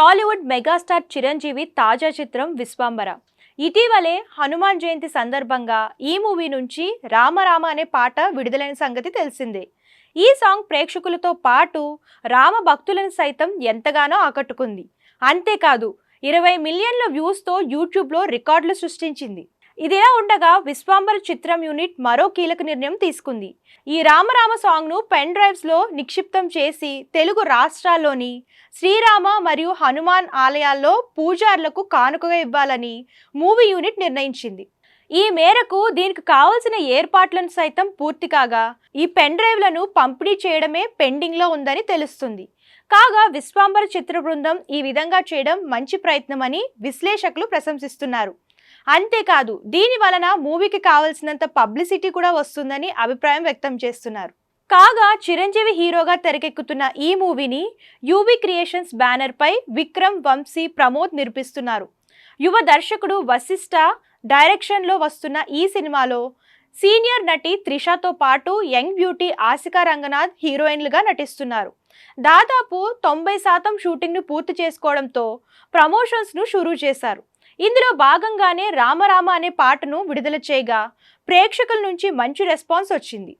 Tollywood megastar Chiranjeevi తాజా చిత్రం విశ్వంబర. ఇటీవలే హనుమాన్ జయంతి సందర్భంగా ఈ మూవీ నుంచి రామ రామ అనే పాట విడుదలైన సంగతి తెలిసిందే. ఈ సాంగ్ ప్రేక్షకులతో పాటు రామ భక్తులను సైతం ఎంతగానో ఆకట్టుకుంది. అంతేకాదు 20 మిలియన్ల వ్యూస్తో యూట్యూబ్లో రికార్డులు సృష్టించింది. ఇదిలా ఉండగా విశ్వంబర చిత్రం యూనిట్ మరో కీలక నిర్ణయం తీసుకుంది. ఈ రామరామ సాంగ్ను పెన్ డ్రైవ్స్లో నిక్షిప్తం చేసి తెలుగు రాష్ట్రాల్లోని శ్రీరామ మరియు హనుమాన్ ఆలయాల్లో పూజారులకు కానుకగా ఇవ్వాలని మూవీ యూనిట్ నిర్ణయించింది. ఈ మేరకు దీనికి కావలసిన ఏర్పాట్లను సైతం పూర్తి కాగా ఈ పెన్ డ్రైవ్లను పంపిణీ చేయడమే పెండింగ్లో ఉందని తెలుస్తుంది. కాగా విశ్వంబర చిత్ర బృందం ఈ విధంగా చేయడం మంచి ప్రయత్నమని విశ్లేషకులు ప్రశంసిస్తున్నారు. అంతేకాదు దీని వలన మూవీకి కావాల్సినంత పబ్లిసిటీ కూడా వస్తుందని అభిప్రాయం వ్యక్తం చేస్తున్నారు. కాగా చిరంజీవి హీరోగా తెరకెక్కుతున్న ఈ మూవీని యూవీ క్రియేషన్స్ బ్యానర్ పై విక్రమ్ వంశీ ప్రమోద్ నిర్మిస్తున్నారు. యువ దర్శకుడు వశిష్ఠ డైరెక్షన్లో వస్తున్న ఈ సినిమాలో సీనియర్ నటి త్రిషతో పాటు యంగ్ బ్యూటీ ఆసికా రంగనాథ్ హీరోయిన్లుగా నటిస్తున్నారు. దాదాపు 90% షూటింగ్ను పూర్తి చేసుకోవడంతో ప్రమోషన్స్ను షురూ చేశారు. ఇందులో భాగంగానే రామరామ అనే పాటను విడుదల చేయగా ప్రేక్షకుల నుంచి మంచి రెస్పాన్స్ వచ్చింది.